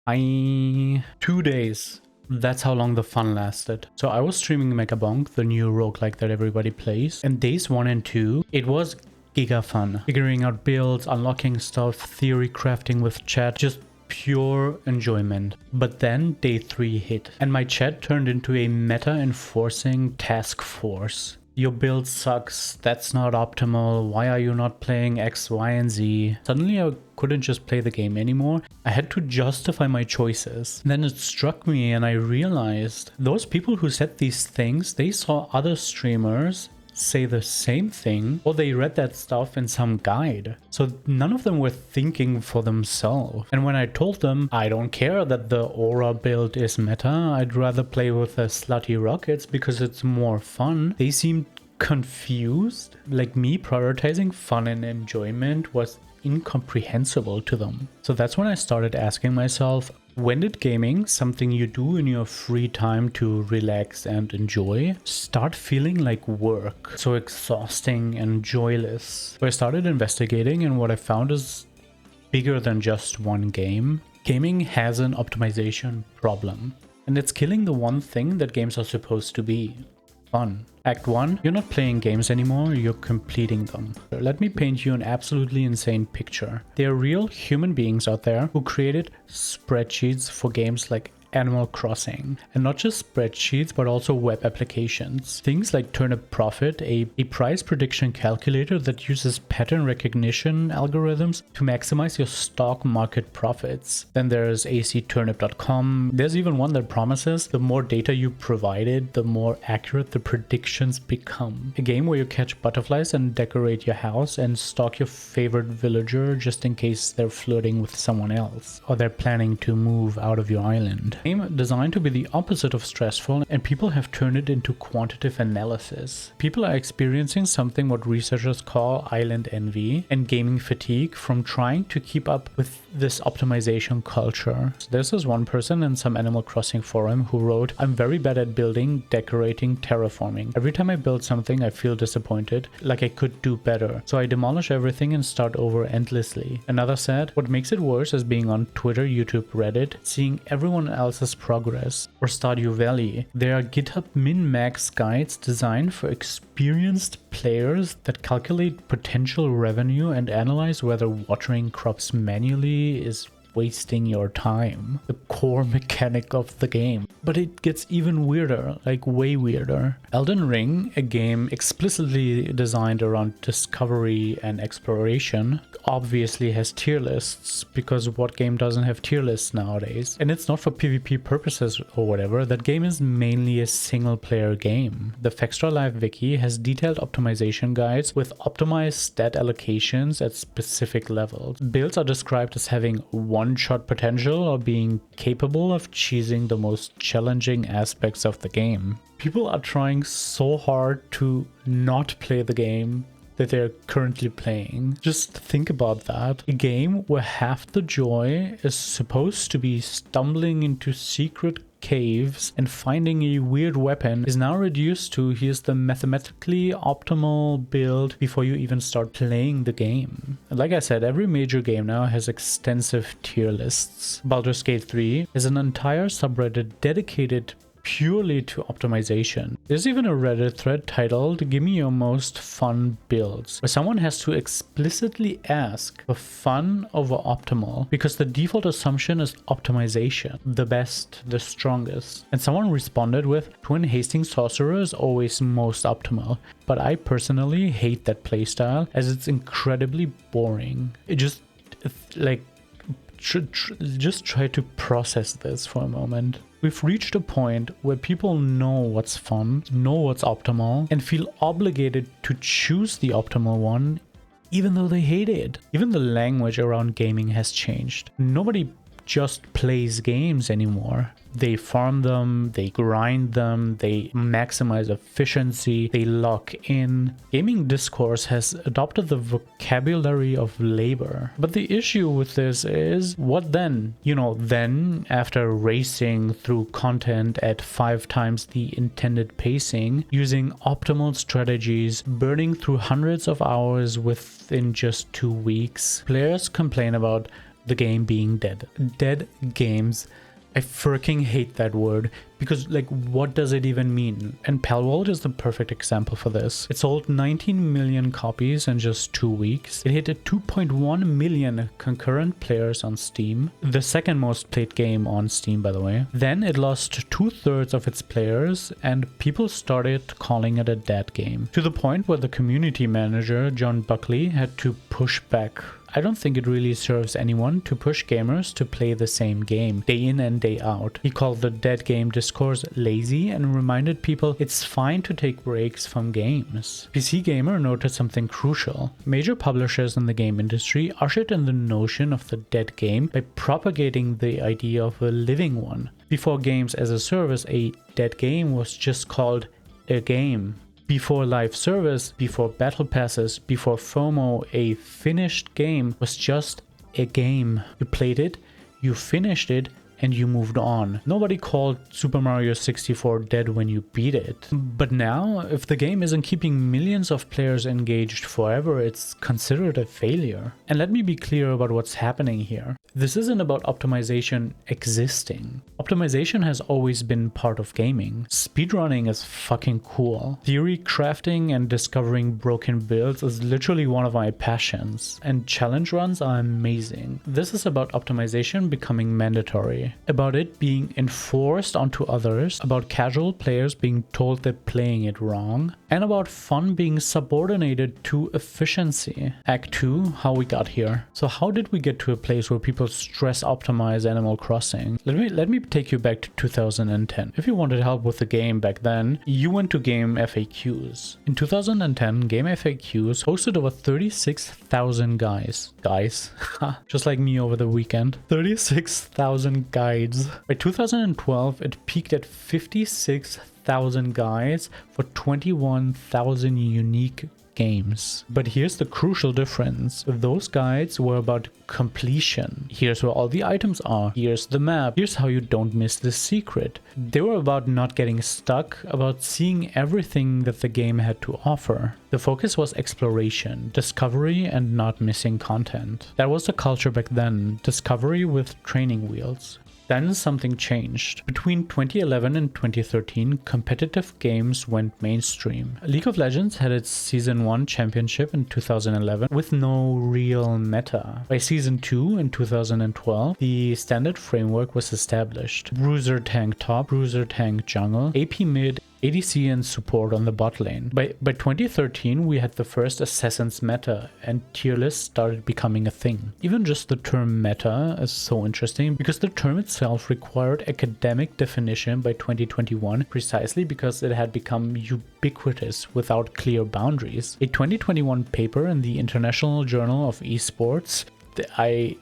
2 days. That's how long the fun lasted. So I was streaming Megabonk, the new roguelike that everybody plays. And days 1 and 2, it was giga fun. Figuring out builds, unlocking stuff, theory crafting with chat, just pure enjoyment. But then day 3 hit and my chat turned into a meta enforcing task force. Your build sucks, that's not optimal, why are you not playing X, Y, and Z? Suddenly I couldn't just play the game anymore. I had to justify my choices. Then it struck me and I realized those people who said these things, they saw other streamers say the same thing, or they read that stuff in some guide. So none of them were thinking for themselves. And when I told them, I don't care that the aura build is meta, I'd rather play with the slutty rockets because it's more fun, they seemed confused. Like me prioritizing fun and enjoyment was incomprehensible to them. So that's when I started asking myself, when did gaming, something you do in your free time to relax and enjoy, start feeling like work? So exhausting and joyless. So I started investigating, and what I found is bigger than just one game. Gaming has an optimization problem, and it's killing the one thing that games are supposed to be: fun. Act 1, you're not playing games anymore, you're completing them. Let me paint you an absolutely insane picture. There are real human beings out there who created spreadsheets for games like Animal Crossing, and not just spreadsheets but also web applications. Things like Turnip Profit, a price prediction calculator that uses pattern recognition algorithms to maximize your stock market profits. Then there's acturnip.com. There's even one that promises the more data you provided, the more accurate the predictions become. A game where you catch butterflies and decorate your house and stalk your favorite villager just in case they're flirting with someone else or they're planning to move out of your island. Game designed to be the opposite of stressful, and people have turned it into quantitative analysis. People are experiencing something what researchers call island envy and gaming fatigue from trying to keep up with this optimization culture. So there's this one person in some Animal Crossing forum who wrote, "I'm very bad at building, decorating, terraforming. Every time I build something I feel disappointed, like I could do better. So I demolish everything and start over endlessly." Another said, "What makes it worse is being on Twitter, YouTube, Reddit, seeing everyone else's progress." Or Stardew Valley. There are GitHub min-max guides designed for experienced players that calculate potential revenue and analyze whether watering crops manually is wasting your time. The core mechanic of the game. But it gets even weirder, like way weirder. Elden Ring, a game explicitly designed around discovery and exploration, obviously has tier lists, because what game doesn't have tier lists nowadays? And it's not for PvP purposes or whatever. That game is mainly a single player game. The Fextra Live wiki has detailed optimization guides with optimized stat allocations at specific levels. Builds are described as having one-shot potential or being capable of cheesing the most challenging aspects of the game. People are trying so hard to not play the game that they're currently playing. Just think about that. A game where half the joy is supposed to be stumbling into secret caves and finding a weird weapon is now reduced to here's the mathematically optimal build before you even start playing the game. Like I said, every major game now has extensive tier lists. Baldur's Gate 3 is an entire subreddit dedicated purely to optimization. There's even a Reddit thread titled "Give me your most fun builds," where someone has to explicitly ask for fun over optimal, because the default assumption is optimization, the best, the strongest. And someone responded with, "Twin Hasting Sorcerer is always most optimal, but I personally hate that playstyle as it's incredibly boring." It just, like, just try to process this for a moment. We've reached a point where people know what's fun, know what's optimal, and feel obligated to choose the optimal one even though they hate it. Even the language around gaming has changed. Nobody just plays games anymore. They farm them, they grind them, they maximize efficiency, they lock in. Gaming discourse has adopted the vocabulary of labor. But the issue with this is, what then? You know, then after racing through content at 5 times the intended pacing, using optimal strategies, burning through hundreds of hours within just 2 weeks, players complain about the game being dead. Dead games. I freaking hate that word because, like, what does it even mean? And Palworld is the perfect example for this. It sold 19 million copies in just 2 weeks. It hit a 2.1 million concurrent players on Steam, the second most played game on Steam, by the way. Then it lost 2/3 of its players and people started calling it a dead game, to the point where the community manager, John Buckley, had to push back. I don't think it really serves anyone to push gamers to play the same game day in and day out. He called the dead game discourse lazy and reminded people it's fine to take breaks from games. PC Gamer noted something crucial. Major publishers in the game industry ushered in the notion of the dead game by propagating the idea of a living one. Before games as a service, a dead game was just called a game. Before live service, before battle passes, before FOMO, a finished game was just a game. You played it, you finished it, and you moved on. Nobody called Super Mario 64 dead when you beat it. But now, if the game isn't keeping millions of players engaged forever, it's considered a failure. And let me be clear about what's happening here. This isn't about optimization existing. Optimization has always been part of gaming. Speedrunning is fucking cool. Theory crafting and discovering broken builds is literally one of my passions. And challenge runs are amazing. This is about optimization becoming mandatory. About it being enforced onto others, about casual players being told they're playing it wrong, and about fun being subordinated to efficiency. Act 2, how we got here. So how did we get to a place where people stress optimize Animal Crossing? Let me take you back to 2010. If you wanted help with the game back then, you went to Game FAQs. In 2010, Game FAQs hosted over 36,000 guides, just like me over the weekend. 36,000 guides. By 2012, it peaked at 56,000 guides for 21,000 unique games. But here's the crucial difference. Those guides were about completion. Here's where all the items are. Here's the map. Here's how you don't miss the secret. They were about not getting stuck, about seeing everything that the game had to offer. The focus was exploration, discovery, and not missing content. That was the culture back then. Discovery with training wheels. Then something changed. Between 2011 and 2013, competitive games went mainstream. League of Legends had its Season 1 championship in 2011 with no real meta. By Season 2 in 2012, the standard framework was established. Bruiser tank top, bruiser tank jungle, AP mid, ADC and support on the bot lane. By 2013, we had the first Assassin's meta and tier lists started becoming a thing. Even just the term meta is so interesting because the term itself required academic definition by 2021 precisely because it had become ubiquitous without clear boundaries. A 2021 paper in the International Journal of Esports, I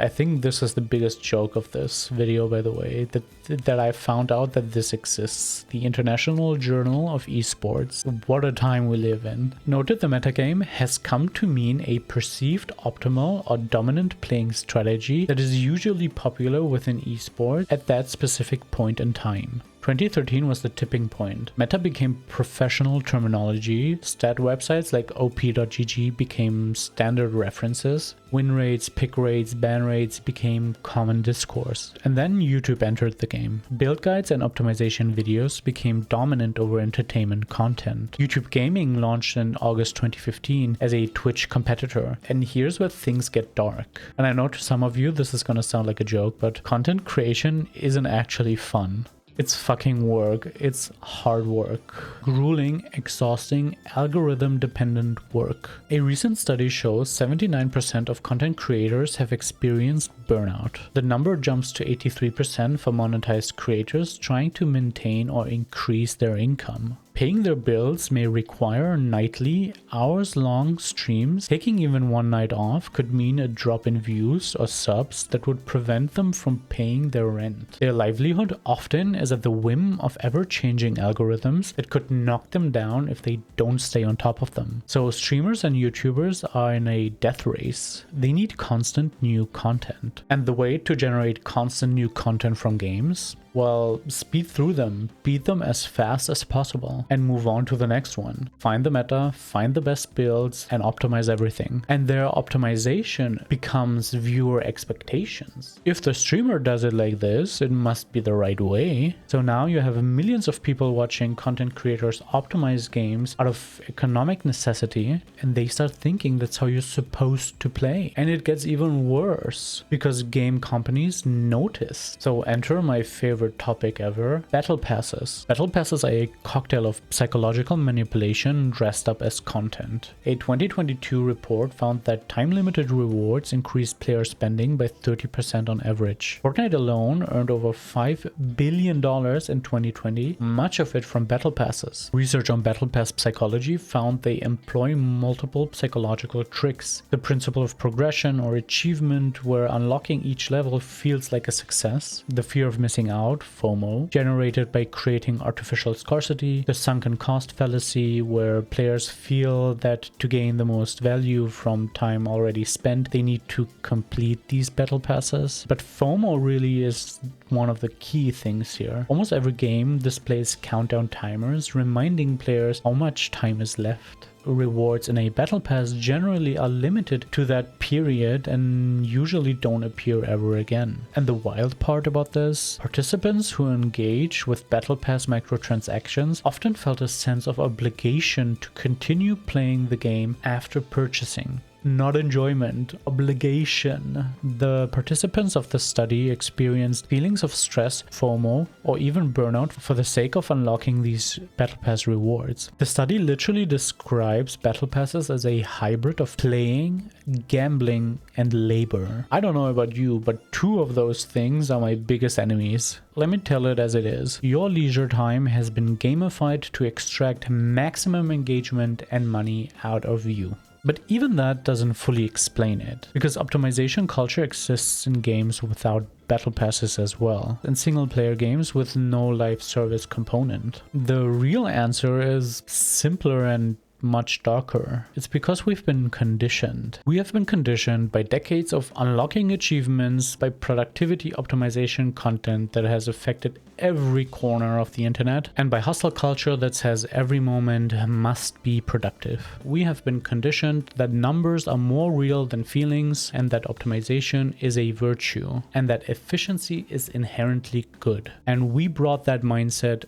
think this is the biggest joke of this video, by the way, that I found out that this exists. The International Journal of Esports. What a time we live in. Noted the metagame has come to mean a perceived optimal or dominant playing strategy that is usually popular within esports at that specific point in time. 2013 was the tipping point. Meta became professional terminology. Stat websites like op.gg became standard references. Win rates, pick rates, ban rates became common discourse. And then YouTube entered the game. Build guides and optimization videos became dominant over entertainment content. YouTube Gaming launched in August 2015 as a Twitch competitor. And here's where things get dark. And I know to some of you this is gonna sound like a joke, but content creation isn't actually fun. It's fucking work. It's hard work. Grueling, exhausting, algorithm-dependent work. A recent study shows 79% of content creators have experienced burnout. The number jumps to 83% for monetized creators trying to maintain or increase their income. Paying their bills may require nightly, hours-long streams. Taking even one night off could mean a drop in views or subs that would prevent them from paying their rent. Their livelihood often is at the whim of ever-changing algorithms that could knock them down if they don't stay on top of them. So streamers and YouTubers are in a death race. They need constant new content. And the way to generate constant new content from games Well, speed through them, beat them as fast as possible, and move on to the next one. Find the meta, find the best builds, and optimize everything. And their optimization becomes viewer expectations. If the streamer does it like this, it must be the right way. So now you have millions of people watching content creators optimize games out of economic necessity, and they start thinking that's how you're supposed to play. And it gets even worse because game companies notice. So enter my favorite topic ever, battle passes. Battle passes are a cocktail of psychological manipulation dressed up as content. A 2022 report found that time-limited rewards increased player spending by 30% on average. Fortnite alone earned over $5 billion in 2020, much of it from battle passes. Research on battle pass psychology found they employ multiple psychological tricks. The principle of progression or achievement, where unlocking each level feels like a success. The fear of missing out, FOMO, generated by creating artificial scarcity. The sunken cost fallacy, where players feel that to gain the most value from time already spent, they need to complete these battle passes. But FOMO really is one of the key things here. Almost every game displays countdown timers, reminding players how much time is left. Rewards in a battle pass generally are limited to that period and usually don't appear ever again. And the wild part about this, participants who engage with battle pass microtransactions often felt a sense of obligation to continue playing the game after purchasing. Not enjoyment, obligation. The participants of the study experienced feelings of stress, FOMO, or even burnout for the sake of unlocking these battle pass rewards. The study literally describes battle passes as a hybrid of playing, gambling, and labor. I don't know about you, but two of those things are my biggest enemies. Let me tell it as it is. Your leisure time has been gamified to extract maximum engagement and money out of you. But even that doesn't fully explain it, because optimization culture exists in games without battle passes as well, and single-player games with no live service component. The real answer is simpler and much darker. It's because we've been conditioned. We have been conditioned by decades of unlocking achievements, by productivity optimization content that has affected every corner of the internet, and by hustle culture that says every moment must be productive. We have been conditioned that numbers are more real than feelings, and that optimization is a virtue, and that efficiency is inherently good. And we brought that mindset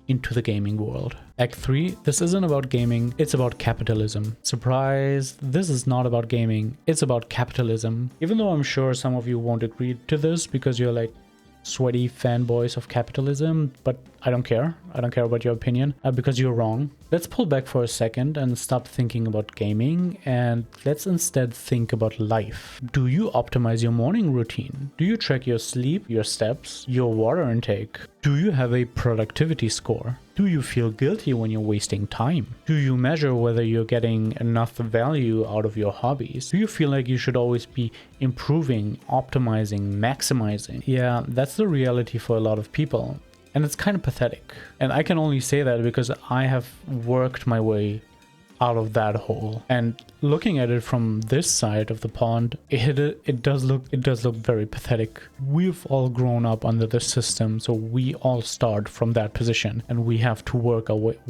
into the gaming world. Act 3, this isn't about gaming, it's about capitalism. Surprise, this is not about gaming, it's about capitalism. Even though I'm sure some of you won't agree to this because you're like sweaty fanboys of capitalism, but I don't care. I don't care about your opinion because you're wrong. Let's pull back for a second and stop thinking about gaming, and let's instead think about life. Do you optimize your morning routine? Do you track your sleep, your steps, your water intake? Do you have a productivity score? Do you feel guilty when you're wasting time? Do you measure whether you're getting enough value out of your hobbies? Do you feel like you should always be improving, optimizing, maximizing? Yeah, that's the reality for a lot of people. And it's kind of pathetic. And I can only say that because I have worked my way out of that hole. And looking at it from this side of the pond, it does look very pathetic. We've all grown up under the system, so we all start from that position, and we have to work our way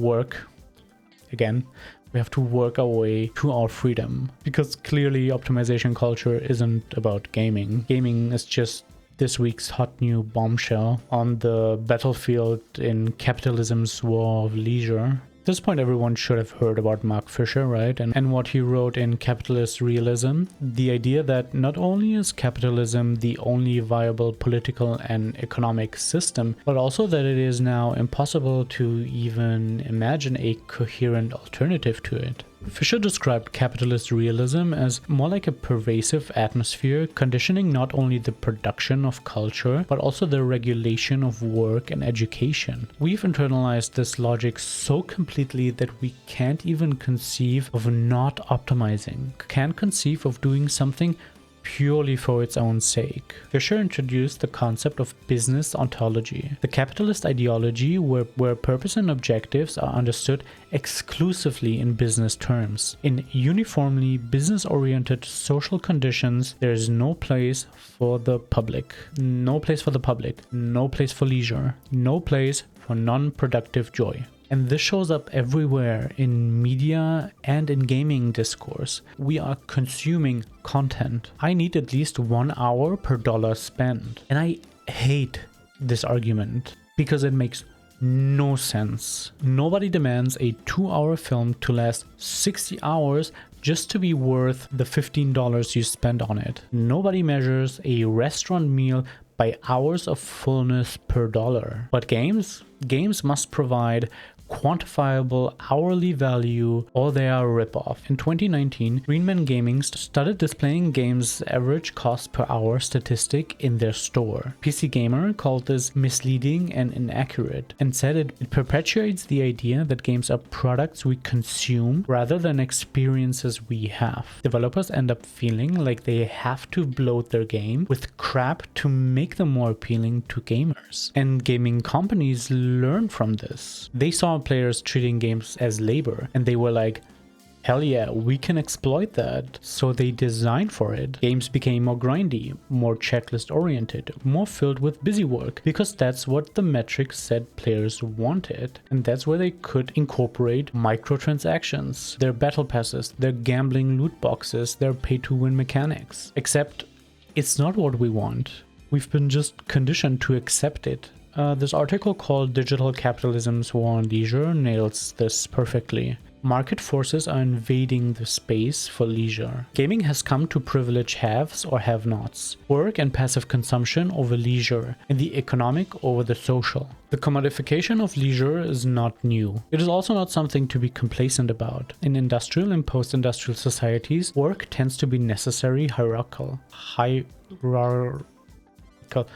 to our freedom. Because clearly optimization culture isn't about gaming. Gaming is just this week's hot new bombshell on the battlefield in capitalism's war of leisure. At this point, everyone should have heard about Mark Fisher, right? And what he wrote in Capitalist Realism. The idea that not only is capitalism the only viable political and economic system, but also that it is now impossible to even imagine a coherent alternative to it. Fisher described capitalist realism as more like a pervasive atmosphere, conditioning not only the production of culture, but also the regulation of work and education. We've internalized this logic so completely that we can't even conceive of not optimizing, can't conceive of doing something purely for its own sake. Fisher introduced the concept of business ontology, the capitalist ideology where purpose and objectives are understood exclusively in business terms. In uniformly business-oriented social conditions, there is no place for the public. No place for the public. No place for leisure. No place for non-productive joy. And this shows up everywhere in media and in gaming discourse. We are consuming content. I need at least 1 hour per dollar spent. And I hate this argument because it makes no sense. Nobody demands a 2-hour film to last 60 hours just to be worth the $15 you spend on it. Nobody measures a restaurant meal by hours of fullness per dollar. But games must provide quantifiable hourly value or they are a ripoff. In 2019, Greenman Gaming started displaying games' average cost per hour statistic in their store. PC Gamer called this misleading and inaccurate and said it perpetuates the idea that games are products we consume rather than experiences we have. Developers end up feeling like they have to bloat their game with crap to make them more appealing to gamers. And gaming companies learn from this. They saw players treating games as labor and they were like, hell yeah, we can exploit that. So they designed for it. Games became more grindy, more checklist oriented, more filled with busy work because that's what the metrics said players wanted. And that's where they could incorporate microtransactions, their battle passes, their gambling loot boxes, their pay to win mechanics. Except it's not what we want. We've been just conditioned to accept it. This article called Digital Capitalism's War on Leisure nails this perfectly. Market forces are invading the space for leisure. Gaming has come to privilege haves or have-nots, work and passive consumption over leisure, and the economic over the social. The commodification of leisure is not new. It is also not something to be complacent about. In industrial and post-industrial societies, work tends to be necessary, hierarchical. But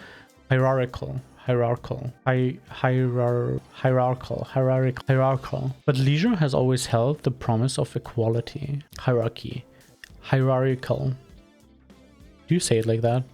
leisure has always held the promise of equality. Hierarchical. Do you say it like that?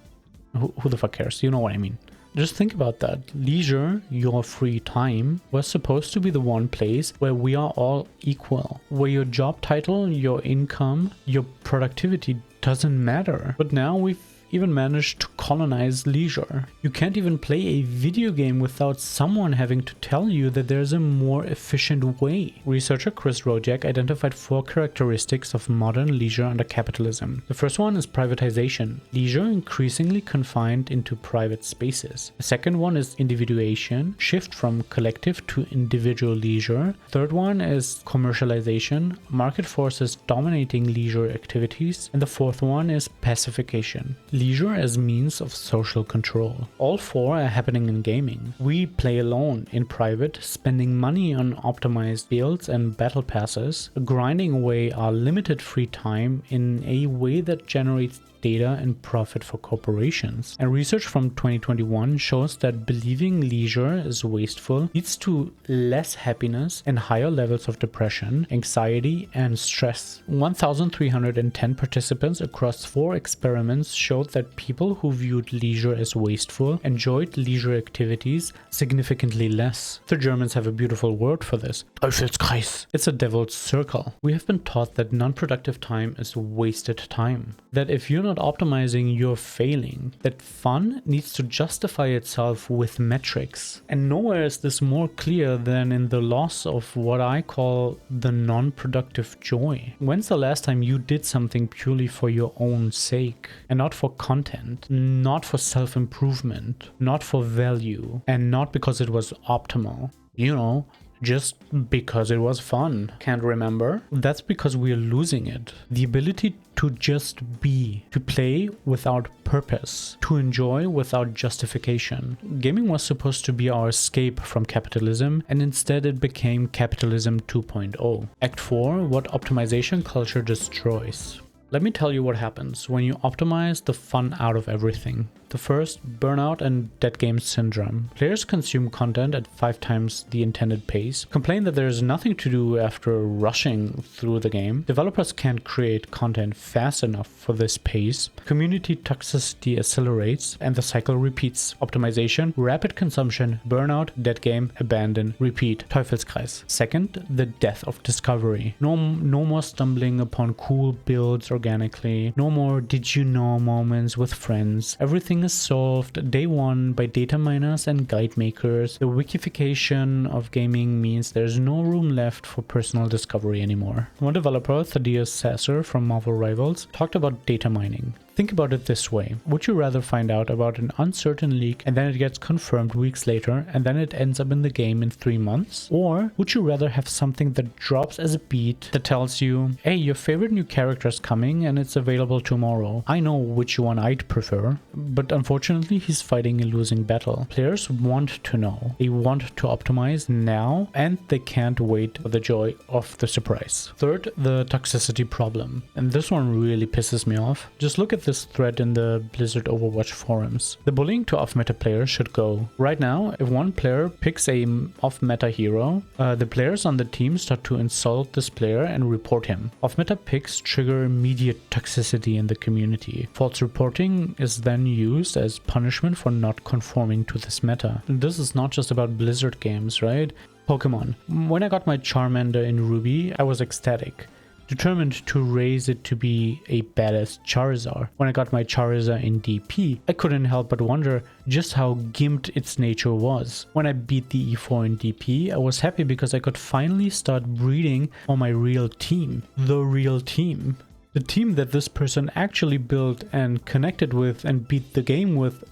Who the fuck cares? You know what I mean. Just think about that. Leisure, your free time, was supposed to be the one place where we are all equal. Where your job title, your income, your productivity doesn't matter. But now we've even managed to colonize leisure. You can't even play a video game without someone having to tell you that there's a more efficient way. Researcher Chris Rojak identified 4 characteristics of modern leisure under capitalism. The first one is privatization. Leisure increasingly confined into private spaces. The second one is individuation, shift from collective to individual leisure. Third one is commercialization, market forces dominating leisure activities. And the fourth one is pacification. Leisure as means of social control. All 4 are happening in gaming. We play alone, in private, spending money on optimized builds and battle passes, grinding away our limited free time in a way that generates data and profit for corporations. And research from 2021 shows that believing leisure is wasteful leads to less happiness and higher levels of depression, anxiety, and stress. 1,310 participants across 4 experiments showed that people who viewed leisure as wasteful enjoyed leisure activities significantly less. The Germans have a beautiful word for this. Teufelskreis. It's a devil's circle. We have been taught that non-productive time is wasted time. That if you're not optimizing, you're failing. That fun needs to justify itself with metrics. And nowhere is this more clear than in the loss of what I call the non-productive joy. When's the last time you did something purely for your own sake and not for content, not for self-improvement, not for value, and not because it was optimal? You know, just because it was fun. Can't remember? That's because we're losing it. The ability to just be, to play without purpose, to enjoy without justification. Gaming was supposed to be our escape from capitalism, and instead it became capitalism 2.0. Act 4, what optimization culture destroys. Let me tell you what happens when you optimize the fun out of everything. The first, burnout and dead game syndrome. Players consume content at 5 times the intended pace, complain that there is nothing to do after rushing through the game. Developers can't create content fast enough for this pace. Community toxicity accelerates and the cycle repeats. Optimization, rapid consumption, burnout, dead game, abandon, repeat. Teufelskreis. Second, the death of discovery. No more stumbling upon cool builds organically. No more did you know moments with friends. Everything is solved day one by data miners and guide makers. The wikification of gaming means there's no room left for personal discovery anymore. One developer, Thaddeus Sasser from Marvel Rivals, talked about data mining. Think about it this way. Would you rather find out about an uncertain leak and then it gets confirmed weeks later and then it ends up in the game in 3 months? Or would you rather have something that drops as a beat that tells you, hey, your favorite new character is coming and it's available tomorrow. I know which one I'd prefer, but unfortunately he's fighting a losing battle. Players want to know. They want to optimize now and they can't wait for the joy of the surprise. Third, the toxicity problem. And this one really pisses me off. Just look at this thread in the Blizzard Overwatch forums. The bullying to off-meta players should go. Right now, if one player picks a off-meta hero, the players on the team start to insult this player and report him. Off-meta picks trigger immediate toxicity in the community. False reporting is then used as punishment for not conforming to this meta. And this is not just about Blizzard games, right? Pokemon. When I got my Charmander in Ruby, I was ecstatic, determined to raise it to be a badass Charizard. When I got my Charizard in DP, I couldn't help but wonder just how gimped its nature was. When I beat the E4 in DP, I was happy because I could finally start breeding on my real team. The real team. The team that this person actually built and connected with and beat the game with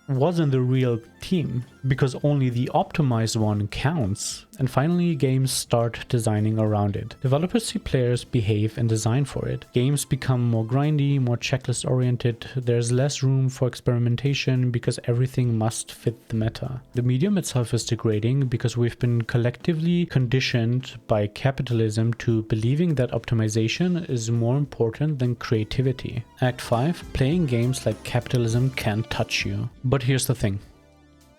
wasn't the real team, because only the optimized one counts. And finally, games start designing around it. Developers see players behave and design for it. Games become more grindy, more checklist oriented. There's less room for experimentation because everything must fit the meta. The medium itself is degrading because we've been collectively conditioned by capitalism to believing that optimization is more important than creativity. Act 5, playing games like capitalism can't touch you. But here's the thing.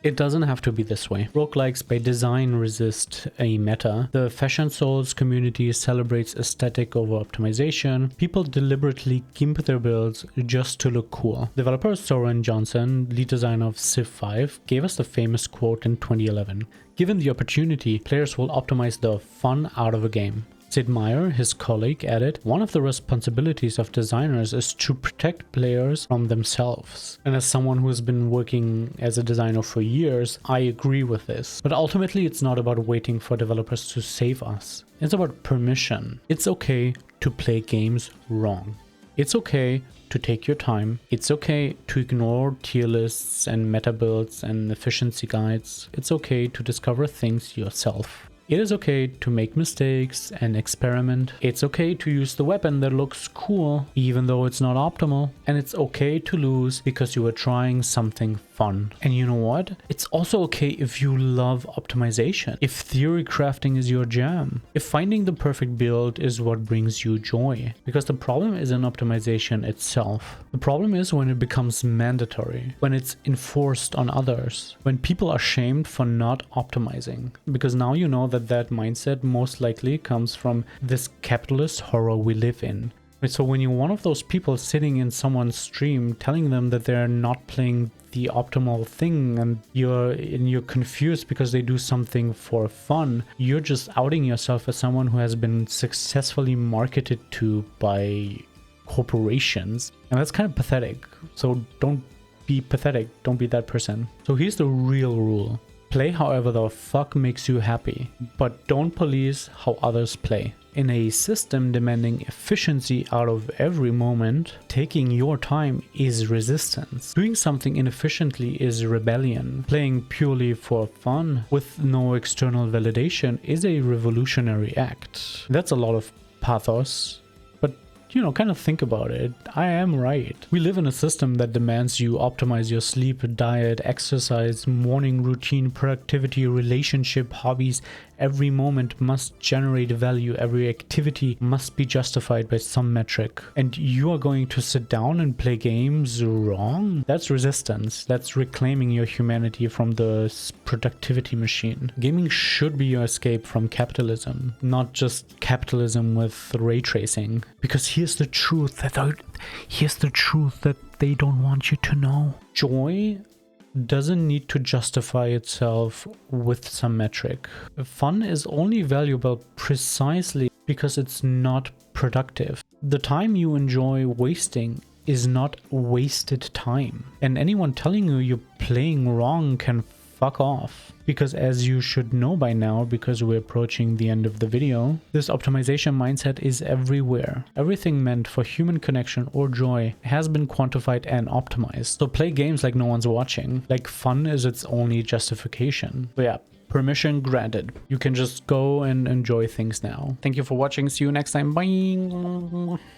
It doesn't have to be this way. Roguelikes by design resist a meta. The Fashion Souls community celebrates aesthetic over optimization. People deliberately gimp their builds just to look cool. Developer Soren Johnson, lead designer of Civ 5, gave us the famous quote in 2011. Given the opportunity, players will optimize the fun out of a game. Sid Meier, his colleague, added, one of the responsibilities of designers is to protect players from themselves. And as someone who has been working as a designer for years, I agree with this. But ultimately, it's not about waiting for developers to save us. It's about permission. It's okay to play games wrong. It's okay to take your time. It's okay to ignore tier lists and meta builds and efficiency guides. It's okay to discover things yourself. It is okay to make mistakes and experiment. It's okay to use the weapon that looks cool, even though it's not optimal. And it's okay to lose because you were trying something fun. And you know what? It's also okay if you love optimization, if theory crafting is your jam, if finding the perfect build is what brings you joy. Because the problem isn't optimization itself. The problem is when it becomes mandatory, when it's enforced on others, when people are shamed for not optimizing. Because now you know that mindset most likely comes from this capitalist horror we live in. So when you're one of those people sitting in someone's stream telling them that they're not playing the optimal thing and you're confused because they do something for fun, you're just outing yourself as someone who has been successfully marketed to by corporations. And that's kind of pathetic. So don't be pathetic. Don't be that person. So here's the real rule. Play however the fuck makes you happy, but don't police how others play. In a system demanding efficiency out of every moment, taking your time is resistance. Doing something inefficiently is rebellion. Playing purely for fun with no external validation is a revolutionary act. That's a lot of pathos, but you know, kind of think about it. I am right. We live in a system that demands you optimize your sleep, diet, exercise, morning routine, productivity, relationship, hobbies. Every moment must generate value. Every activity must be justified by some metric. And you are going to sit down and play games wrong? That's resistance. That's reclaiming your humanity from the productivity machine. Gaming should be your escape from capitalism, not just capitalism with ray tracing. Because here's the truth that they don't want you to know. Joy doesn't need to justify itself with some metric. Fun is only valuable precisely because it's not productive. The time you enjoy wasting is not wasted time. And anyone telling you you're playing wrong can fuck off. Because as you should know by now, because we're approaching the end of the video, this optimization mindset is everywhere. Everything meant for human connection or joy has been quantified and optimized. So play games like no one's watching. Like fun is its only justification. But yeah, permission granted. You can just go and enjoy things now. Thank you for watching. See you next time. Bye.